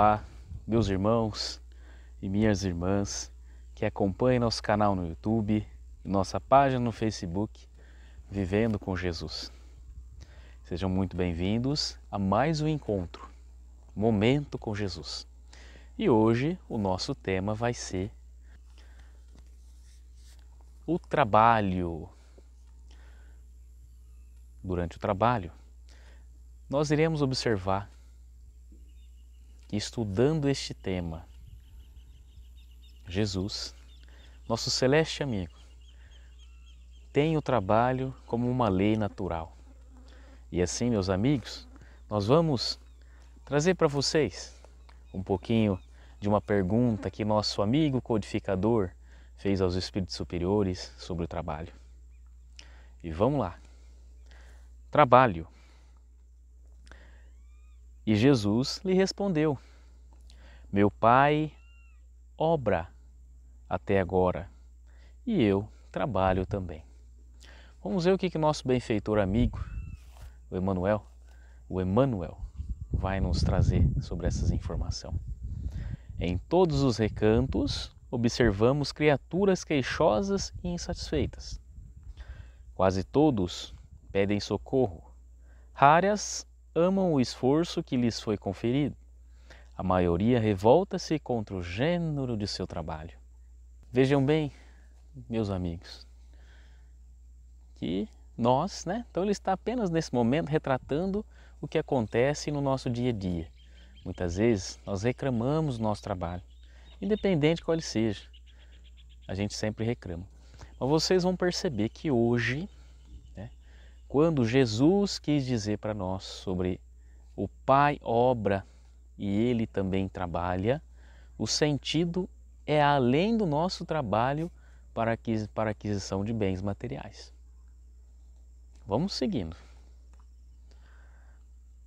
Olá, meus irmãos e minhas irmãs que acompanham nosso canal no YouTube e nossa página no Facebook, Vivendo com Jesus. Sejam muito bem-vindos a mais um encontro, Momento com Jesus. E hoje o nosso tema vai ser o trabalho. Durante o trabalho, nós iremos observar que, estudando este tema, Jesus, nosso celeste amigo, tem o trabalho como uma lei natural. E assim, meus amigos, nós vamos trazer para vocês um pouquinho de uma pergunta que nosso amigo codificador fez aos espíritos superiores sobre o trabalho. E vamos lá. Trabalho. E Jesus lhe respondeu: meu Pai obra até agora e eu trabalho também. Vamos ver o que nosso benfeitor amigo, o Emmanuel, vai nos trazer sobre essas informações. Em todos os recantos, observamos criaturas queixosas e insatisfeitas. Quase todos pedem socorro. Raras amam o esforço que lhes foi conferido. A maioria revolta-se contra o gênero de seu trabalho. Vejam bem, meus amigos, que nós, então ele está apenas nesse momento retratando o que acontece no nosso dia a dia. Muitas vezes nós reclamamos do nosso trabalho, independente qual ele seja, a gente sempre reclama. Mas vocês vão perceber que hoje, quando Jesus quis dizer para nós sobre o Pai obra e Ele também trabalha, o sentido é além do nosso trabalho para a aquisição de bens materiais. Vamos seguindo.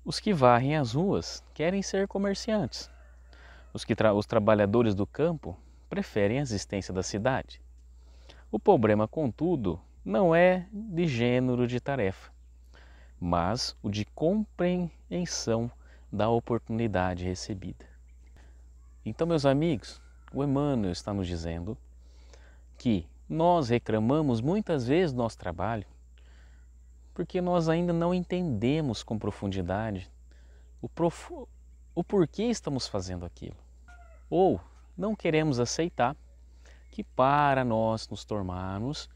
Os que varrem as ruas querem ser comerciantes. Os trabalhadores do campo preferem a existência da cidade. O problema, contudo, não é de gênero de tarefa, mas o de compreensão da oportunidade recebida. Então, meus amigos, o Emmanuel está nos dizendo que nós reclamamos muitas vezes do nosso trabalho porque nós ainda não entendemos com profundidade o porquê estamos fazendo aquilo. Ou não queremos aceitar que para nós nos tornarmos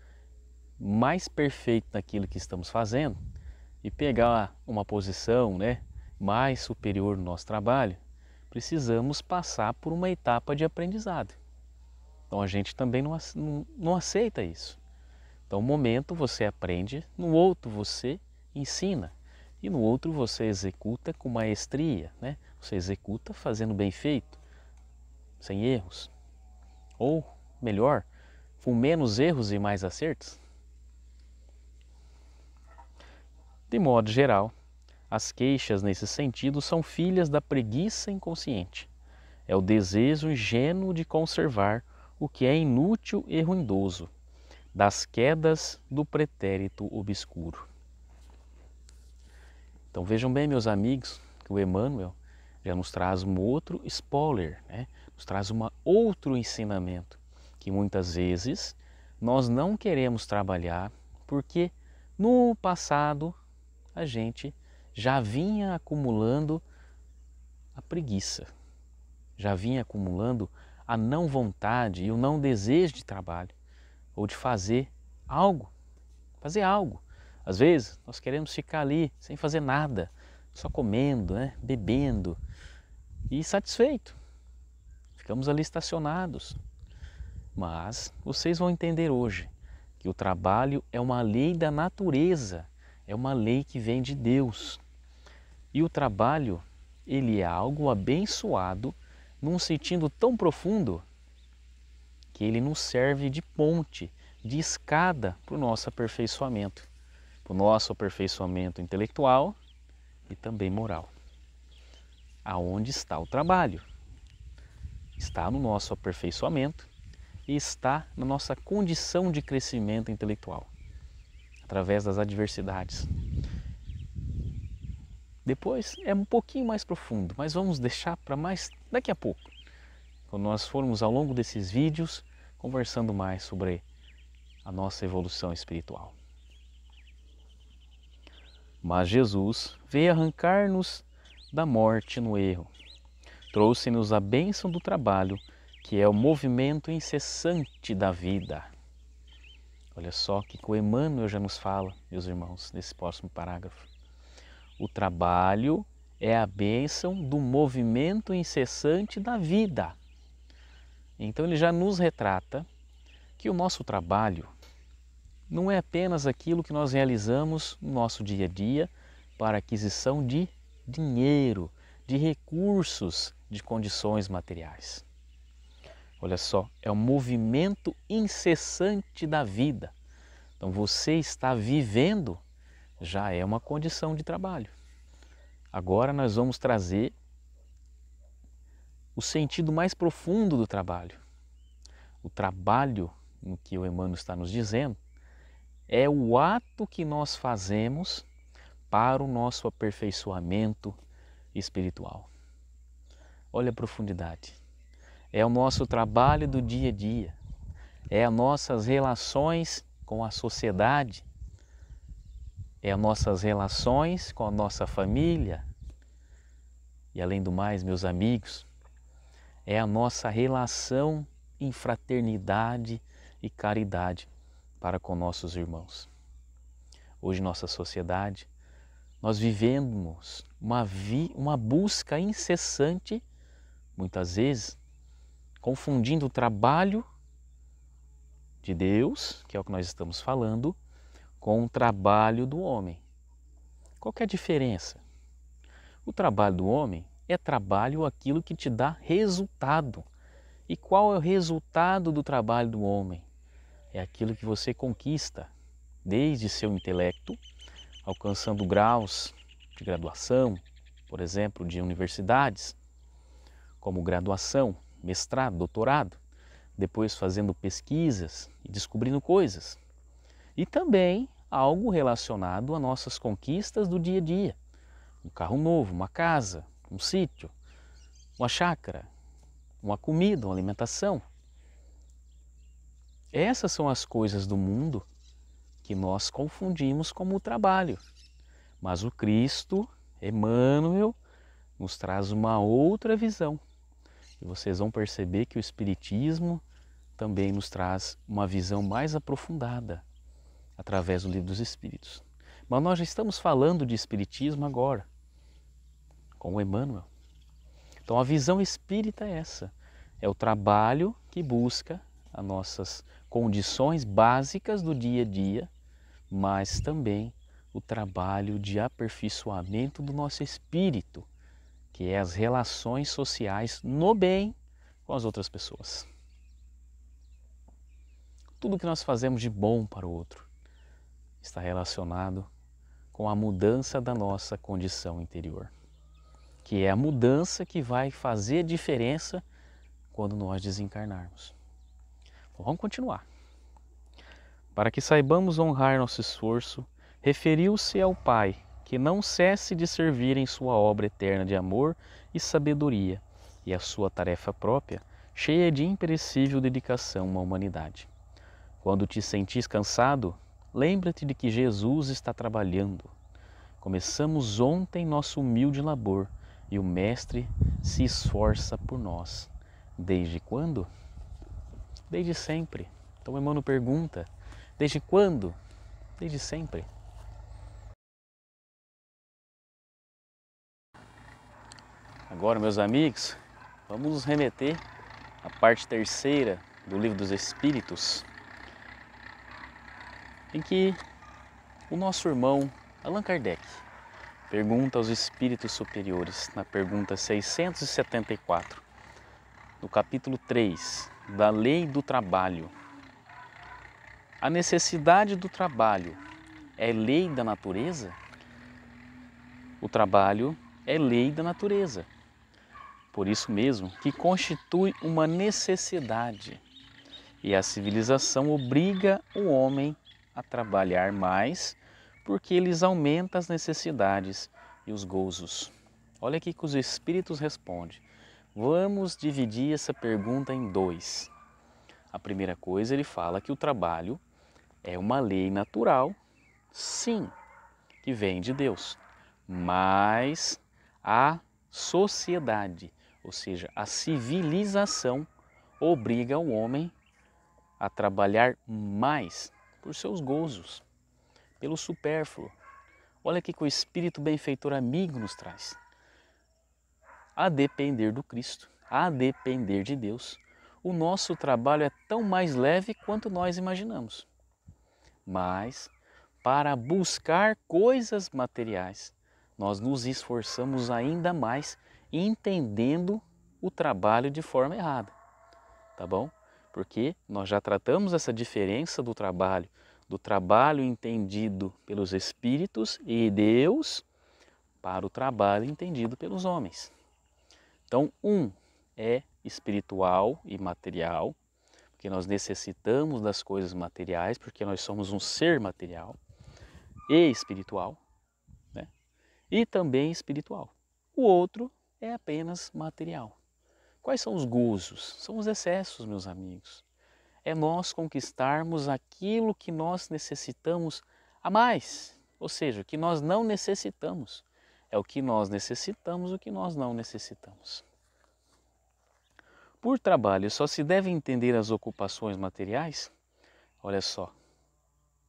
mais perfeitos naquilo que estamos fazendo e pegar uma posição mais superior no nosso trabalho, precisamos passar por uma etapa de aprendizado. Então a gente também não aceita isso. Então, um momento você aprende, no outro você ensina e no outro você executa com maestria, Você executa fazendo bem feito, sem erros. Ou, melhor, com menos erros e mais acertos. De modo geral, as queixas nesse sentido são filhas da preguiça inconsciente. É o desejo ingênuo de conservar o que é inútil e ruidoso, das quedas do pretérito obscuro. Então vejam bem, meus amigos, que o Emmanuel já nos traz um outro spoiler, nos traz outro ensinamento, que muitas vezes nós não queremos trabalhar porque no passado a gente já vinha acumulando a preguiça, já vinha acumulando a não vontade e o não desejo de trabalho, ou de fazer algo. Às vezes nós queremos ficar ali sem fazer nada, só comendo, bebendo e satisfeito. Ficamos ali estacionados. Mas vocês vão entender hoje que o trabalho é uma lei da natureza, é uma lei que vem de Deus. E o trabalho, ele é algo abençoado num sentido tão profundo que ele nos serve de ponte, de escada para o nosso aperfeiçoamento intelectual e também moral. Aonde está o trabalho? Está no nosso aperfeiçoamento e está na nossa condição de crescimento intelectual, através das adversidades. Depois é um pouquinho mais profundo, mas vamos deixar para mais daqui a pouco, quando nós formos ao longo desses vídeos conversando mais sobre a nossa evolução espiritual. Mas Jesus veio arrancar-nos da morte no erro. Trouxe-nos a bênção do trabalho, que é o movimento incessante da vida. Olha só que o Emmanuel já nos fala, meus irmãos, nesse próximo parágrafo. O trabalho é a bênção do movimento incessante da vida. Então ele já nos retrata que o nosso trabalho não é apenas aquilo que nós realizamos no nosso dia a dia para aquisição de dinheiro, de recursos, de condições materiais. Olha só, é um movimento incessante da vida. Então você está vivendo, já é uma condição de trabalho. Agora nós vamos trazer o sentido mais profundo do trabalho. O trabalho, no que o Emmanuel está nos dizendo, é o ato que nós fazemos para o nosso aperfeiçoamento espiritual. Olha a profundidade. É o nosso trabalho do dia a dia, é as nossas relações com a sociedade, é as nossas relações com a nossa família e, além do mais, meus amigos, é a nossa relação em fraternidade e caridade para com nossos irmãos. Hoje, nossa sociedade, nós vivemos uma busca incessante, muitas vezes, confundindo o trabalho de Deus, que é o que nós estamos falando, com o trabalho do homem. Qual que é a diferença? O trabalho do homem é trabalho aquilo que te dá resultado. E qual é o resultado do trabalho do homem? É aquilo que você conquista, desde seu intelecto, alcançando graus de graduação, por exemplo, de universidades, como graduação, mestrado, doutorado, depois fazendo pesquisas e descobrindo coisas. E também algo relacionado a nossas conquistas do dia a dia. Um carro novo, uma casa, um sítio, uma chácara, uma comida, uma alimentação. Essas são as coisas do mundo que nós confundimos como o trabalho. Mas o Cristo, Emmanuel, nos traz uma outra visão. E vocês vão perceber que o Espiritismo também nos traz uma visão mais aprofundada através do Livro dos Espíritos. Mas nós já estamos falando de Espiritismo agora, com o Emmanuel. Então a visão espírita é essa, é o trabalho que busca as nossas condições básicas do dia a dia, mas também o trabalho de aperfeiçoamento do nosso espírito, que é as relações sociais no bem com as outras pessoas. Tudo que nós fazemos de bom para o outro está relacionado com a mudança da nossa condição interior, que é a mudança que vai fazer diferença quando nós desencarnarmos. Então, vamos continuar. Para que saibamos honrar nosso esforço, referiu-se ao Pai, que não cesse de servir em sua obra eterna de amor e sabedoria, e a sua tarefa própria, cheia de imperecível dedicação à humanidade. Quando te sentis cansado, lembra-te de que Jesus está trabalhando. Começamos ontem nosso humilde labor e o Mestre se esforça por nós. Desde quando? Desde sempre. Então Emmanuel pergunta, desde quando? Desde sempre. Agora, meus amigos, vamos nos remeter à parte terceira do Livro dos Espíritos, em que o nosso irmão Allan Kardec pergunta aos espíritos superiores, na pergunta 674, no capítulo 3, da Lei do Trabalho. A necessidade do trabalho é lei da natureza? O trabalho é lei da natureza. Por isso mesmo que constitui uma necessidade e a civilização obriga o homem a trabalhar mais porque eles aumentam as necessidades e os gozos. Olha aqui que os Espíritos respondem. Vamos dividir essa pergunta em dois. A primeira coisa, ele fala que o trabalho é uma lei natural, sim, que vem de Deus, mas a sociedade, ou seja, a civilização, obriga o homem a trabalhar mais por seus gozos, pelo supérfluo. Olha aqui que o Espírito benfeitor amigo nos traz. A depender do Cristo, a depender de Deus, o nosso trabalho é tão mais leve quanto nós imaginamos. Mas, para buscar coisas materiais, nós nos esforçamos ainda mais entendendo o trabalho de forma errada, tá bom? Porque nós já tratamos essa diferença do trabalho entendido pelos Espíritos e Deus para o trabalho entendido pelos homens. Então, um é espiritual e material, porque nós necessitamos das coisas materiais, porque nós somos um ser material e espiritual, né? E também espiritual. O outro é apenas material. Quais são os gozos? São os excessos, meus amigos. É nós conquistarmos aquilo que nós necessitamos a mais, ou seja, o que nós não necessitamos. É o que nós necessitamos, o que nós não necessitamos. Por trabalho só se deve entender as ocupações materiais? Olha só,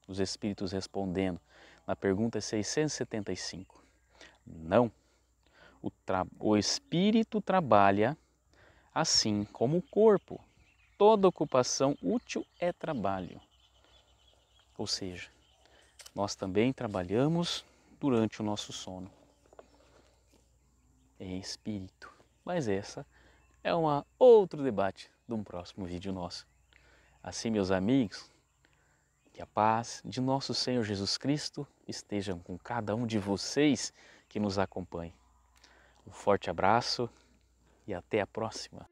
os Espíritos respondendo na pergunta 675. Não, o Espírito trabalha assim como o corpo. Toda ocupação útil é trabalho. Ou seja, nós também trabalhamos durante o nosso sono, em espírito. Mas essa é outro debate de um próximo vídeo nosso. Assim, meus amigos, que a paz de nosso Senhor Jesus Cristo esteja com cada um de vocês que nos acompanhe. Um forte abraço e até a próxima.